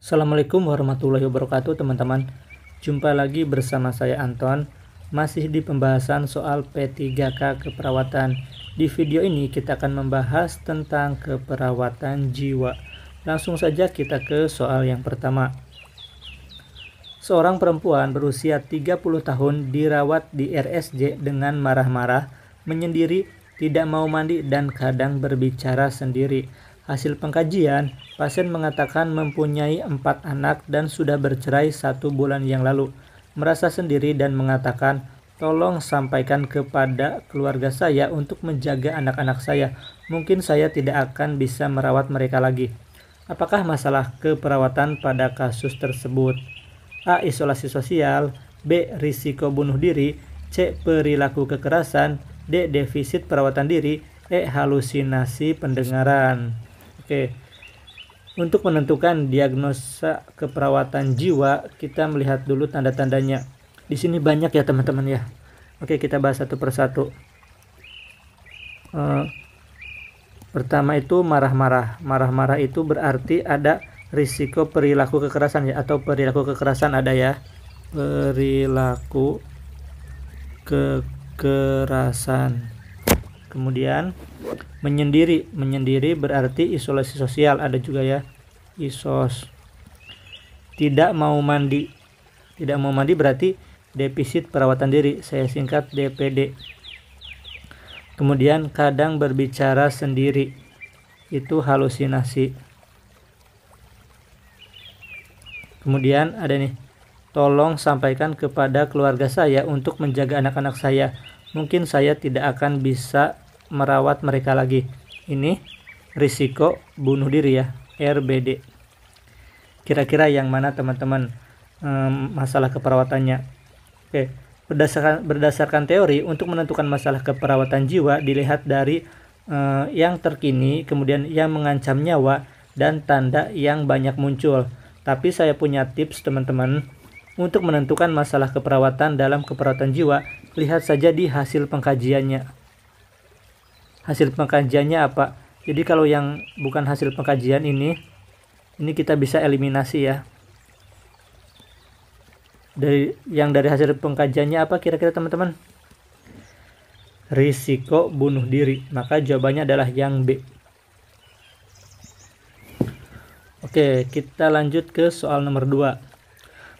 Assalamualaikum warahmatullahi wabarakatuh teman-teman. Jumpa lagi bersama saya Anton. Masih di pembahasan soal P3K keperawatan. Di video ini kita akan membahas tentang keperawatan jiwa. Langsung saja kita ke soal yang pertama. Seorang perempuan berusia 30 tahun dirawat di RSJ dengan marah-marah, menyendiri, tidak mau mandi dan kadang berbicara sendiri. Hasil pengkajian, pasien mengatakan mempunyai 4 anak dan sudah bercerai 1 bulan yang lalu. Merasa sendiri dan mengatakan, tolong sampaikan kepada keluarga saya untuk menjaga anak-anak saya. Mungkin saya tidak akan bisa merawat mereka lagi. Apakah masalah keperawatan pada kasus tersebut? A. Isolasi sosial. B. Risiko bunuh diri. C. Perilaku kekerasan. D. Defisit perawatan diri. E. Halusinasi pendengaran. Oke, untuk menentukan diagnosa keperawatan jiwa, kita melihat dulu tanda-tandanya. Di sini banyak ya teman-teman ya. Oke, kita bahas satu persatu. Pertama itu marah-marah. Marah-marah itu berarti ada risiko perilaku kekerasan ya, atau perilaku kekerasan ada ya. Perilaku kekerasan. Kemudian menyendiri berarti isolasi sosial, ada juga ya, isos. Tidak mau mandi berarti defisit perawatan diri, saya singkat DPD. Kemudian kadang berbicara sendiri, itu halusinasi. Kemudian ada nih, tolong sampaikan kepada keluarga saya untuk menjaga anak-anak saya, mungkin saya tidak akan bisa merawat mereka lagi. Ini risiko bunuh diri ya, RBD. Kira-kira yang mana teman-teman masalah keperawatannya? Oke, berdasarkan teori, untuk menentukan masalah keperawatan jiwa dilihat dari yang terkini, kemudian yang mengancam nyawa, dan tanda yang banyak muncul. Tapi saya punya tips teman-teman. Untuk menentukan masalah keperawatan dalam keperawatan jiwa, lihat saja di hasil pengkajiannya. Hasil pengkajiannya apa? Jadi kalau yang bukan hasil pengkajian ini kita bisa eliminasi ya. Dari hasil pengkajiannya apa kira-kira teman-teman? Risiko bunuh diri. Maka jawabannya adalah yang B. Oke, kita lanjut ke soal nomor 2.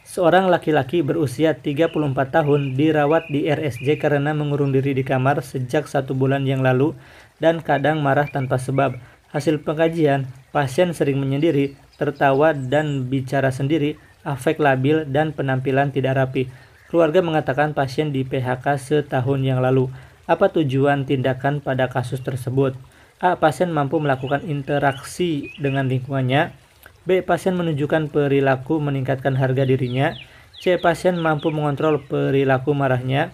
Seorang laki-laki berusia 34 tahun dirawat di RSJ karena mengurung diri di kamar sejak 1 bulan yang lalu dan kadang marah tanpa sebab. Hasil pengkajian, pasien sering menyendiri, tertawa dan bicara sendiri, afek labil, dan penampilan tidak rapi. Keluarga mengatakan pasien di PHK setahun yang lalu. Apa tujuan tindakan pada kasus tersebut? A. Pasien mampu melakukan interaksi dengan lingkungannya. B. Pasien menunjukkan perilaku meningkatkan harga dirinya. C. Pasien mampu mengontrol perilaku marahnya.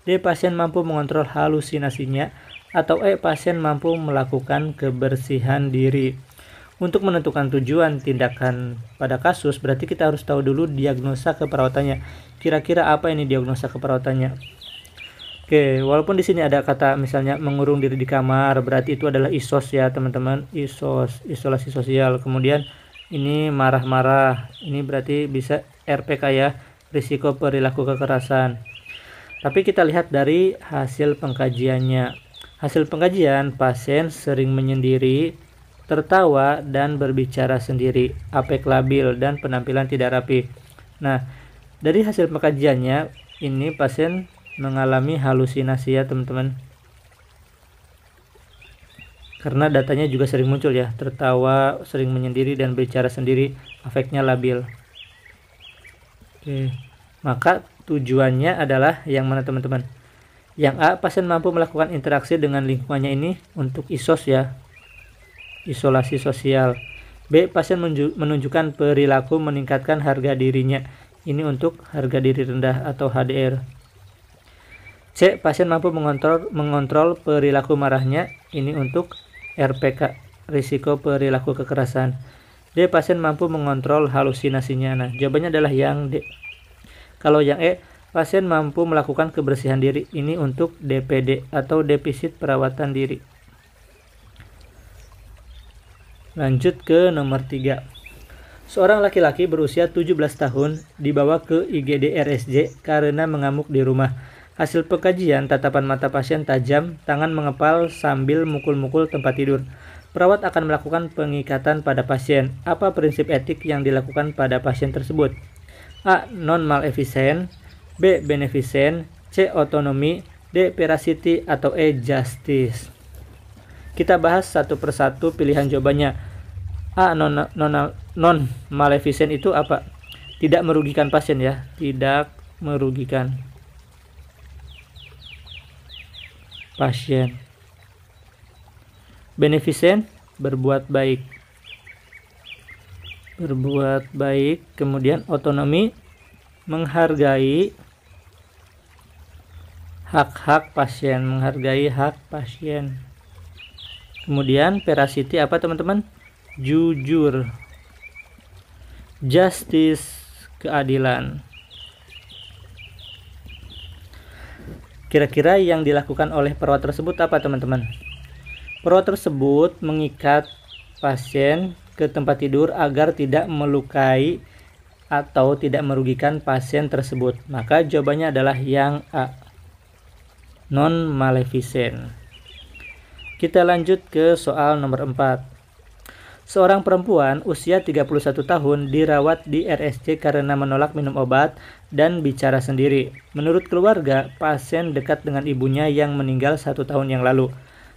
D. Pasien mampu mengontrol halusinasinya. Atau E. Pasien mampu melakukan kebersihan diri. Untuk menentukan tujuan tindakan pada kasus, berarti kita harus tahu dulu diagnosa keperawatannya. Kira-kira apa ini diagnosa keperawatannya? Oke, walaupun di sini ada kata misalnya mengurung diri di kamar, berarti itu adalah isos ya teman-teman, isolasi sosial. Kemudian ini marah-marah, ini berarti bisa RPK ya, risiko perilaku kekerasan. Tapi kita lihat dari hasil pengkajiannya. Hasil pengkajian, pasien sering menyendiri, tertawa dan berbicara sendiri, afek labil, dan penampilan tidak rapi. Nah, dari hasil pengkajiannya, ini pasien mengalami halusinasi ya teman-teman. Karena datanya juga sering muncul ya, tertawa, sering menyendiri, dan bicara sendiri, afeknya labil. Oke, maka tujuannya adalah yang mana teman-teman? Yang A, pasien mampu melakukan interaksi dengan lingkungannya, ini untuk isos ya, isolasi sosial. B, pasien menunjukkan perilaku meningkatkan harga dirinya, ini untuk harga diri rendah atau HDR. C, pasien mampu mengontrol perilaku marahnya, ini untuk RPK, risiko perilaku kekerasan. D, pasien mampu mengontrol halusinasinya. Nah, jawabannya adalah yang D. Kalau yang E, pasien mampu melakukan kebersihan diri, ini untuk DPD atau defisit perawatan diri. Lanjut ke nomor 3. Seorang laki-laki berusia 17 tahun dibawa ke IGD RSJ karena mengamuk di rumah. Hasil pengkajian, tatapan mata pasien tajam, tangan mengepal sambil mukul-mukul tempat tidur. Perawat akan melakukan pengikatan pada pasien. Apa prinsip etik yang dilakukan pada pasien tersebut? A. Non-maleficent, B. Beneficent, C. Otonomi, D. Veracity, atau E. Justice. Kita bahas satu persatu pilihan jawabannya. A. Non-maleficent itu apa? Tidak merugikan pasien ya, tidak merugikan pasien. Beneficent, berbuat baik. Berbuat baik. Kemudian otonomi, menghargai hak-hak pasien, menghargai hak pasien. Kemudian veracity apa teman-teman? Jujur. Justice, keadilan. Kira-kira yang dilakukan oleh perawat tersebut apa teman-teman? Perawat tersebut mengikat pasien ke tempat tidur agar tidak melukai atau tidak merugikan pasien tersebut. Maka jawabannya adalah yang A, non-maleficent. Kita lanjut ke soal nomor 4. Seorang perempuan usia 31 tahun dirawat di RSJ karena menolak minum obat dan bicara sendiri. Menurut keluarga, pasien dekat dengan ibunya yang meninggal 1 tahun yang lalu.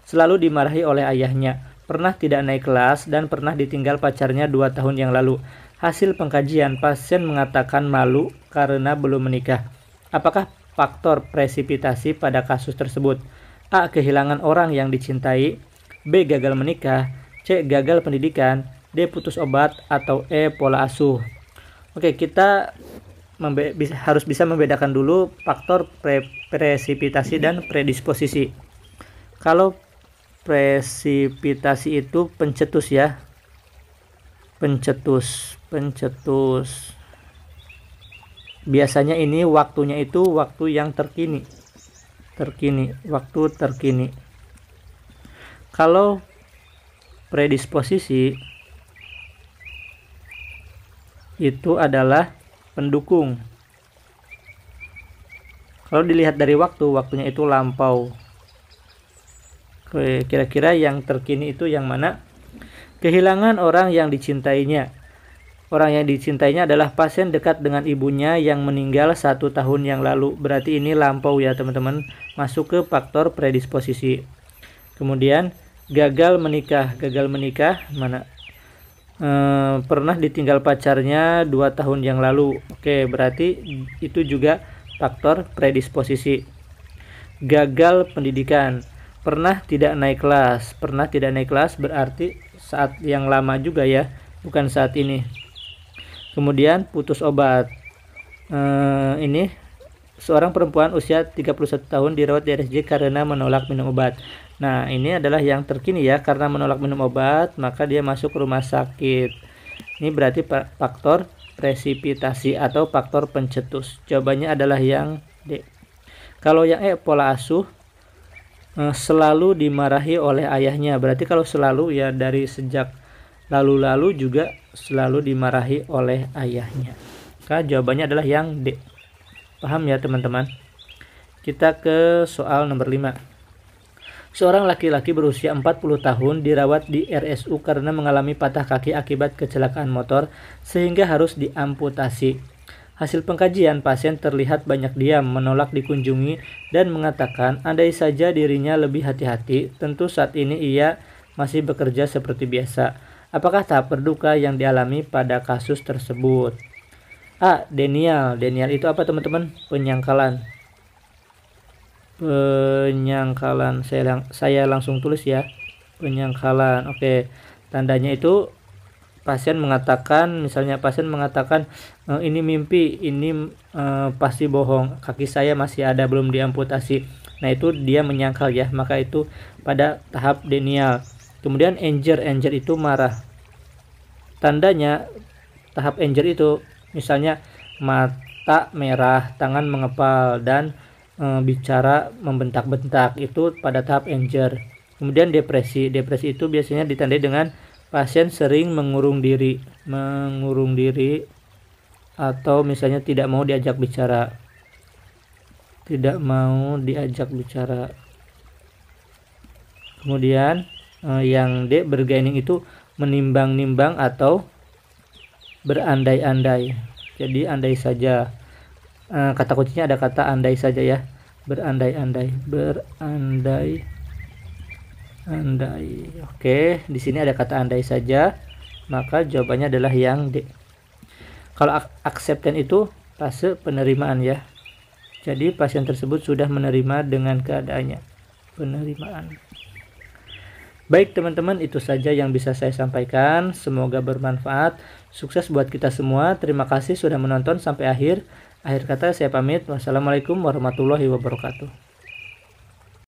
Selalu dimarahi oleh ayahnya, pernah tidak naik kelas, dan pernah ditinggal pacarnya 2 tahun yang lalu. Hasil pengkajian, pasien mengatakan malu karena belum menikah. Apakah faktor presipitasi pada kasus tersebut? A. Kehilangan orang yang dicintai, B. Gagal menikah, C. Gagal pendidikan, D. Putus obat, atau E. Pola asuh. Oke, kita harus bisa membedakan dulu faktor presipitasi dan predisposisi. Kalau presipitasi itu pencetus ya, pencetus. Biasanya ini waktunya itu waktu yang terkini, waktu terkini. Kalau predisposisi itu adalah pendukung. Kalau dilihat dari waktunya itu lampau. Kira-kira yang terkini itu yang mana? Kehilangan orang yang dicintainya. Orang yang dicintainya adalah pasien dekat dengan ibunya yang meninggal 1 tahun yang lalu. Berarti ini lampau ya teman-teman, masuk ke faktor predisposisi. Kemudian gagal menikah mana? Pernah ditinggal pacarnya 2 tahun yang lalu. Oke, berarti itu juga faktor predisposisi. Gagal pendidikan, pernah tidak naik kelas berarti saat yang lama juga ya, bukan saat ini. Kemudian putus obat, ini seorang perempuan usia 31 tahun dirawat di RSJ karena menolak minum obat. Nah, ini adalah yang terkini ya, karena menolak minum obat maka dia masuk rumah sakit. Ini berarti faktor presipitasi atau faktor pencetus. Jawabannya adalah yang D. Kalau yang E, pola asuh, selalu dimarahi oleh ayahnya. Berarti kalau selalu ya dari sejak lalu-lalu juga selalu dimarahi oleh ayahnya. Maka jawabannya adalah yang D. Paham ya teman-teman? Kita ke soal nomor 5. Seorang laki-laki berusia 40 tahun dirawat di RSU karena mengalami patah kaki akibat kecelakaan motor sehingga harus diamputasi. Hasil pengkajian, pasien terlihat banyak diam, menolak dikunjungi, dan mengatakan andai saja dirinya lebih hati-hati, tentu saat ini ia masih bekerja seperti biasa. Apakah tahap berduka yang dialami pada kasus tersebut? A. Denial. Denial itu apa teman-teman? Penyangkalan. Saya langsung tulis ya, penyangkalan. Oke, tandanya itu pasien mengatakan, misalnya pasien mengatakan ini mimpi, ini pasti bohong, kaki saya masih ada, belum diamputasi. Nah, itu dia menyangkal ya, maka itu pada tahap denial. Kemudian anger itu marah. Tandanya tahap anger itu misalnya mata merah, tangan mengepal, dan bicara membentak-bentak, itu pada tahap anger. Kemudian depresi itu biasanya ditandai dengan pasien sering mengurung diri atau misalnya tidak mau diajak bicara. Kemudian yang D, bergaining itu menimbang-nimbang atau berandai-andai. Jadi andai saja. Kata kuncinya ada kata andai saja ya. Berandai-andai. Oke, di sini ada kata andai saja, maka jawabannya adalah yang D. Kalau acceptance itu fase penerimaan ya. Jadi pasien tersebut sudah menerima dengan keadaannya. Penerimaan. Baik teman-teman, itu saja yang bisa saya sampaikan. Semoga bermanfaat. Sukses buat kita semua. Terima kasih sudah menonton sampai akhir. Akhir kata saya pamit. Wassalamualaikum warahmatullahi wabarakatuh.